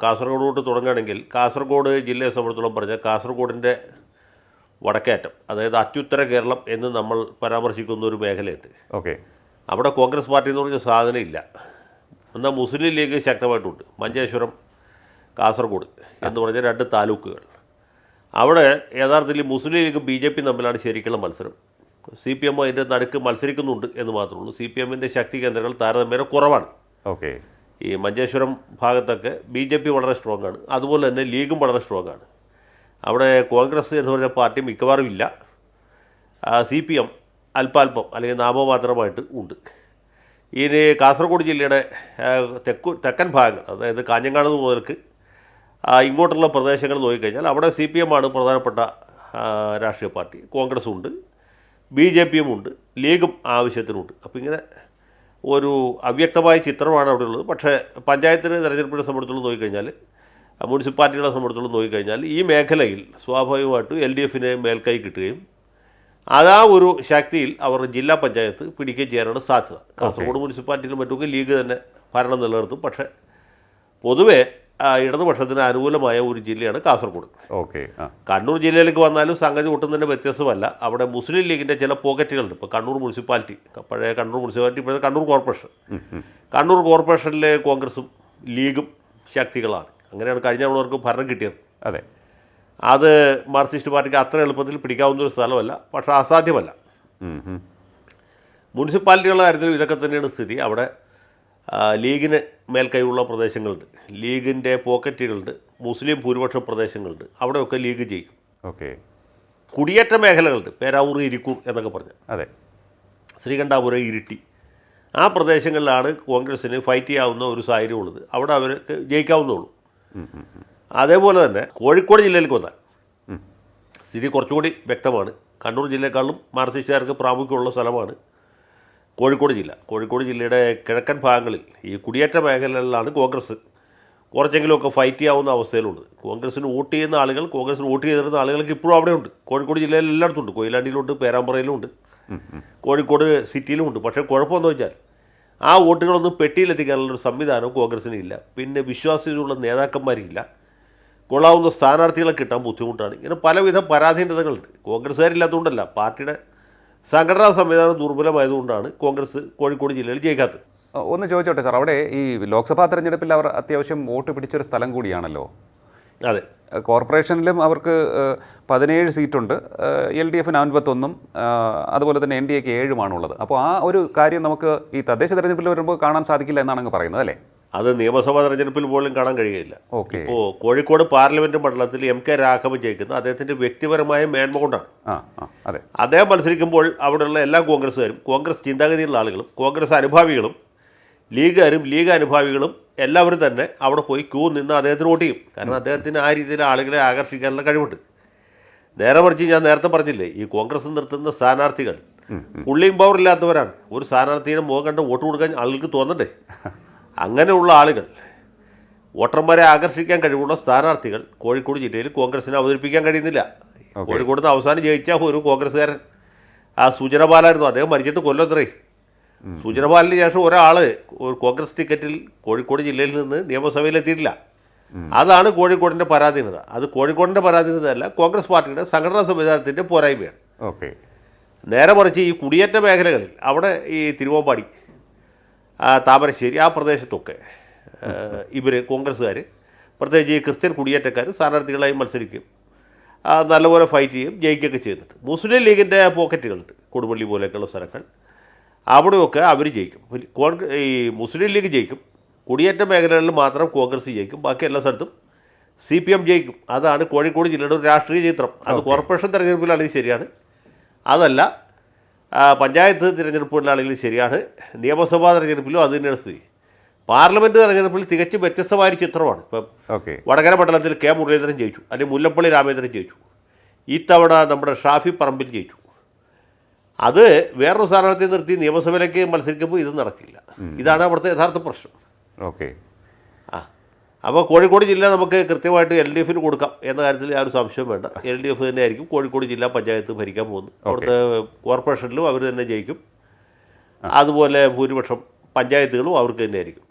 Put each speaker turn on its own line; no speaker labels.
കാസർഗോഡ് തുടങ്ങുകയാണെങ്കിൽ കാസർഗോഡ് ജില്ലയെ സംബന്ധിച്ചോളം പറഞ്ഞാൽ കാസർഗോഡിൻ്റെ വടക്കേറ്റം, അതായത് അത്യുത്തര കേരളം എന്ന് നമ്മൾ പരാമർശിക്കുന്ന ഒരു മേഖലയുണ്ട്.
ഓക്കെ.
അവിടെ കോൺഗ്രസ് പാർട്ടി എന്ന് പറഞ്ഞ സാധനം ഇല്ല. എന്നാൽ മുസ്ലിം ലീഗ് ശക്തമായിട്ടുണ്ട്. മഞ്ചേശ്വരം, കാസർഗോഡ് എന്ന് പറഞ്ഞ 2 താലൂക്കുകൾ. അവിടെ യഥാർത്ഥത്തിൽ മുസ്ലിം ലീഗും BJP തമ്മിലാണ് ശരിക്കുള്ള മത്സരം. CPM അതിൻ്റെ നടുക്ക് മത്സരിക്കുന്നുണ്ട് എന്ന് മാത്രമേ ഉള്ളൂ. CPM-ൻ്റെ ശക്തി കേന്ദ്രങ്ങൾ താരതമ്യേന കുറവാണ്.
ഓക്കെ.
ഈ മഞ്ചേശ്വരം ഭാഗത്തൊക്കെ BJP വളരെ സ്ട്രോങ് ആണ്. അതുപോലെ തന്നെ ലീഗും വളരെ സ്ട്രോങ് ആണ്. അവിടെ കോൺഗ്രസ് എന്ന് പറഞ്ഞ പാർട്ടി മിക്കവാറും ഇല്ല. CPM അല്പാൽപ്പം അല്ലെങ്കിൽ നാമമാത്രമായിട്ട് ഉണ്ട്. ഇനി കാസർഗോഡ് ജില്ലയുടെ തെക്കൻ ഭാഗങ്ങൾ, അതായത് കാഞ്ഞങ്ങാട് മുതൽക്ക് ഇങ്ങോട്ടുള്ള പ്രദേശങ്ങൾ നോക്കിക്കഴിഞ്ഞാൽ അവിടെ CPM ആണ് പ്രധാനപ്പെട്ട രാഷ്ട്രീയ പാർട്ടി. കോൺഗ്രസും ഉണ്ട്, BJP-യും ഉണ്ട്, ലീഗും ആവശ്യത്തിനുണ്ട്. അപ്പോൾ ഇങ്ങനെ ഒരു അവ്യക്തമായ ചിത്രമാണ് അവിടെ ഉള്ളത്. പക്ഷേ പഞ്ചായത്തിന് തെരഞ്ഞെടുപ്പിനെ സംബന്ധിച്ചോളം നോക്കിക്കഴിഞ്ഞാൽ, മുനിസിപ്പാലിറ്റികളെ സംബന്ധിച്ചോളം നോക്കിക്കഴിഞ്ഞാൽ ഈ മേഖലയിൽ സ്വാഭാവികമായിട്ടും LDF-ന് മേൽക്കൈ കിട്ടുകയും അതാ ഒരു ശക്തിയിൽ അവർ ജില്ലാ പഞ്ചായത്ത് പിടിക്കുകയും ചെയ്യാനാണ് സാധ്യത. കാസർഗോഡ് മുനിസിപ്പാലിറ്റിയിലും മറ്റുമൊക്കെ ലീഗ് തന്നെ ഭരണം നിലനിർത്തും. പക്ഷേ പൊതുവെ ഇടതുപക്ഷത്തിന് അനുകൂലമായ ഒരു ജില്ലയാണ് കാസർഗോഡ്.
ഓക്കെ.
കണ്ണൂർ ജില്ലയിലേക്ക് വന്നാലും സംഗതി ഒട്ടും തന്നെ വ്യത്യാസമല്ല. അവിടെ മുസ്ലിം ലീഗിൻ്റെ ചില പോക്കറ്റുകളുണ്ട്. ഇപ്പോൾ കണ്ണൂർ മുനിസിപ്പാലിറ്റി, പഴയ കണ്ണൂർ മുനിസിപ്പാലിറ്റി, ഇപ്പോഴത്തെ കണ്ണൂർ കോർപ്പറേഷൻ. കണ്ണൂർ കോർപ്പറേഷനിലെ കോൺഗ്രസും ലീഗും ശക്തികളാണ്. അങ്ങനെയാണ് കഴിഞ്ഞ തവണ ഭരണം കിട്ടിയത്.
അതെ.
അത് മാർക്സിസ്റ്റ് പാർട്ടിക്ക് അത്ര എളുപ്പത്തിൽ പിടിക്കാവുന്ന ഒരു സ്ഥലമല്ല, പക്ഷേ അസാധ്യമല്ല. മുനിസിപ്പാലിറ്റികളുടെ കാര്യത്തിൽ ഇതൊക്കെ തന്നെയാണ് സ്ഥിതി. അവിടെ ലീഗിന് മേൽക്കൈയുള്ള പ്രദേശങ്ങളുണ്ട്, ലീഗിൻ്റെ പോക്കറ്റുകളുണ്ട്, മുസ്ലിം ഭൂരിപക്ഷ പ്രദേശങ്ങളുണ്ട്. അവിടെയൊക്കെ ലീഗ് ജയിക്കും.
ഓക്കെ.
കുടിയേറ്റ മേഖലകളുണ്ട്, പേരാവൂർ, ഇരിക്കൂർ എന്നൊക്കെ പറഞ്ഞ്.
അതെ.
ശ്രീകണ്ഠാപുരം, ഇരിട്ടി, ആ പ്രദേശങ്ങളിലാണ് കോൺഗ്രസ്സിന് ഫൈറ്റ് ചെയ്യാവുന്ന ഒരു സാഹചര്യം ഉള്ളത്. അവിടെ അവർക്ക് ജയിക്കാവുന്നുള്ളൂ. അതേപോലെ തന്നെ കോഴിക്കോട് ജില്ലയിലേക്ക് വന്നാൽ സ്ഥിതി കുറച്ചുകൂടി വ്യക്തമാണ്. കണ്ണൂർ ജില്ലയെക്കാളും മാർക്സിസ്റ്റുകാർക്ക് പ്രാമുഖ്യമുള്ള സ്ഥലമാണ് കോഴിക്കോട് ജില്ല. കോഴിക്കോട് ജില്ലയുടെ കിഴക്കൻ ഭാഗങ്ങളിൽ ഈ കുടിയേറ്റ മേഖലകളിലാണ് കോൺഗ്രസ് കുറച്ചെങ്കിലുമൊക്കെ ഫൈറ്റ് ചെയ്യാവുന്ന അവസ്ഥയിലുള്ളത്. കോൺഗ്രസ്സിന് വോട്ട് ചെയ്യുന്ന ആളുകൾ, കോൺഗ്രസ്സിന് വോട്ട് ചെയ്തിരുന്ന ആളുകൾക്ക് ഇപ്പോഴും അവിടെയുണ്ട്. കോഴിക്കോട് ജില്ലയിൽ എല്ലായിടത്തും ഉണ്ട്. കൊയിലാണ്ടിയിലുണ്ട്, പേരാമ്പ്രയിലുമുണ്ട്, കോഴിക്കോട് സിറ്റിയിലുമുണ്ട്. പക്ഷേ കുഴപ്പമെന്ന് വെച്ചാൽ ആ വോട്ടുകളൊന്നും പെട്ടിയിലെത്തിക്കാനുള്ളൊരു സംവിധാനം കോൺഗ്രസ്സിന് ഇല്ല. പിന്നെ വിശ്വാസ്യതയുള്ള നേതാക്കന്മാരില്ല. കൊള്ളാവുന്ന സ്ഥാനാർത്ഥികളെ കിട്ടാൻ ബുദ്ധിമുട്ടാണ്. ഇങ്ങനെ പലവിധ പരാധീനതകളുണ്ട്. കോൺഗ്രസ്സുകാരില്ലാത്തതുകൊണ്ടല്ല, പാർട്ടിയുടെ സംഘടനാ സംവിധാനം ദുർബലമായതുകൊണ്ടാണ് കോൺഗ്രസ് കോഴിക്കോട് ജില്ലയിൽ ജയിക്കാത്തത്.
ഒന്ന് ചോദിച്ചോട്ടെ സാർ, അവിടെ ഈ ലോക്സഭാ തെരഞ്ഞെടുപ്പിൽ അവർ അത്യാവശ്യം വോട്ട് പിടിച്ചൊരു സ്ഥലം കൂടിയാണല്ലോ.
അതെ.
കോർപ്പറേഷനിലും അവർക്ക് 17 സീറ്റുണ്ട്, LDF-ന് 51, അതുപോലെ തന്നെ NDA-ക്ക് 7 അപ്പോൾ ആ ഒരു കാര്യം നമുക്ക് ഈ തദ്ദേശ തെരഞ്ഞെടുപ്പിൽ വരുമ്പോൾ കാണാൻ സാധിക്കില്ല എന്നാണ് അങ്ങ് പറയുന്നത് അല്ലേ?
അത് നിയമസഭാ തെരഞ്ഞെടുപ്പിൽ പോലും കാണാൻ കഴിയില്ല.
ഓക്കെ.
ഇപ്പോൾ കോഴിക്കോട് പാർലമെൻറ്റ് മണ്ഡലത്തിൽ MK രാഘവൻ ജയിക്കുന്നത് അദ്ദേഹത്തിൻ്റെ വ്യക്തിപരമായ മേന്മ കൊണ്ടാണ്.
അതെ.
അദ്ദേഹം മത്സരിക്കുമ്പോൾ അവിടെയുള്ള എല്ലാ കോൺഗ്രസ്സുകാരും, കോൺഗ്രസ് ചിന്താഗതിയുള്ള ആളുകളും, കോൺഗ്രസ് അനുഭാവികളും, ലീഗുകാരും ലീഗ് അനുഭാവികളും എല്ലാവരും തന്നെ അവിടെ പോയി ക്യൂ നിന്ന് അദ്ദേഹത്തിന് വോട്ട് ചെയ്യും. കാരണം അദ്ദേഹത്തിന് ആ രീതിയിൽ ആളുകളെ ആകർഷിക്കാനുള്ള കഴിവുണ്ട്. നേരെ മറിച്ച് ഞാൻ നേരത്തെ പറഞ്ഞില്ലേ, ഈ കോൺഗ്രസ് നിർത്തുന്ന സ്ഥാനാർത്ഥികൾ പുള്ളിയും പവർ ഇല്ലാത്തവരാണ്. ഒരു സ്ഥാനാർത്ഥിയുടെ മുഖം കണ്ട് വോട്ട് കൊടുക്കാൻ ആളുകൾക്ക് തോന്നണ്ടേ? അങ്ങനെയുള്ള ആളുകൾ, വോട്ടർമാരെ ആകർഷിക്കാൻ കഴിവുള്ള സ്ഥാനാർത്ഥികൾ കോഴിക്കോട് ജില്ലയിൽ കോൺഗ്രസിനെ അവതരിപ്പിക്കാൻ കഴിയുന്നില്ല. കോഴിക്കോട് നിന്ന് അവസാനം ജയിച്ച ഒരു കോൺഗ്രസ്സുകാരൻ സുജനപാലായിരുന്നു. അദ്ദേഹം മരിച്ചിട്ട് കൊല്ലത്രേ. സുജനപാലിന് ശേഷം ഒരാൾ ഒരു കോൺഗ്രസ് ടിക്കറ്റിൽ കോഴിക്കോട് ജില്ലയിൽ നിന്ന് നിയമസഭയിലെത്തിയിട്ടില്ല. അതാണ് കോഴിക്കോടിൻ്റെ പരാധീനത. അത് കോഴിക്കോടിൻ്റെ പരാധീനതയല്ല, കോൺഗ്രസ് പാർട്ടിയുടെ സംഘടനാ സംവിധാനത്തിൻ്റെ പോരായ്മയാണ്.
ഓക്കെ.
നേരെ മറിച്ച് ഈ കുടിയേറ്റ മേഖലകളിൽ, അവിടെ ഈ തിരുവമ്പാടി, താമരശ്ശേരി, ആ പ്രദേശത്തൊക്കെ ഇവർ കോൺഗ്രസ്സുകാർ, പ്രത്യേകിച്ച് ഈ ക്രിസ്ത്യൻ കുടിയേറ്റക്കാർ സ്ഥാനാർത്ഥികളായി മത്സരിക്കും, നല്ലപോലെ ഫൈറ്റ് ചെയ്യും, ജയിക്കുകയൊക്കെ ചെയ്യുന്നുണ്ട്. മുസ്ലിം ലീഗിൻ്റെ പോക്കറ്റുകളുണ്ട്, കൊടുവള്ളി പോലെയൊക്കെയുള്ള സ്ഥലങ്ങൾ, അവിടെയൊക്കെ അവർ ജയിക്കും. ഈ മുസ്ലിം ലീഗ് ജയിക്കും. കുടിയേറ്റ മേഖലകളിൽ മാത്രം കോൺഗ്രസ് ജയിക്കും, ബാക്കി എല്ലാ സ്ഥലത്തും CPM ജയിക്കും. അതാണ് കോഴിക്കോട് ജില്ലയുടെ ഒരു രാഷ്ട്രീയ ചിത്രം. അത് കോർപ്പറേഷൻ തെരഞ്ഞെടുപ്പിലാണെങ്കിൽ ശരിയാണ്, അതല്ല പഞ്ചായത്ത് തിരഞ്ഞെടുപ്പുകളിലാണെങ്കിൽ ശരിയാണ്, നിയമസഭാ തെരഞ്ഞെടുപ്പിലും അത് തന്നെയാണ് സ്ഥിതി. പാർലമെൻറ്റ് തെരഞ്ഞെടുപ്പിൽ തികച്ചും വ്യത്യസ്തമായൊരു ചിത്രമാണ്. ഇപ്പം വടകര മണ്ഡലത്തിൽ K മുരളീധരൻ ജയിച്ചു, അല്ലെങ്കിൽ മുല്ലപ്പള്ളി രാമചന്ദ്രൻ ജയിച്ചു. ഇത്തവണ നമ്മുടെ ഷാഫി പറമ്പിൽ ജയിച്ചു. അത് വേറൊരു സ്ഥാനാർത്ഥി നിർത്തി നിയമസഭയിലേക്ക് മത്സരിക്കുമ്പോൾ ഇത് നടക്കില്ല. ഇതാണ് അവിടുത്തെ യഥാർത്ഥ പ്രശ്നം.
ഓക്കെ.
അപ്പോൾ കോഴിക്കോട് ജില്ല നമുക്ക് കൃത്യമായിട്ട് LDF-ന് കൊടുക്കാം എന്ന കാര്യത്തിൽ ആ ഒരു സംശയം വേണ്ട. LDF തന്നെ ആയിരിക്കും കോഴിക്കോട് ജില്ലാ പഞ്ചായത്ത് ഭരിക്കാൻ പോകുന്നത്. അവിടുത്തെ കോർപ്പറേഷനിലും അവർ തന്നെ ജയിക്കും. അതുപോലെ ഭൂരിപക്ഷം പഞ്ചായത്തുകളും അവർക്ക് തന്നെ ആയിരിക്കും.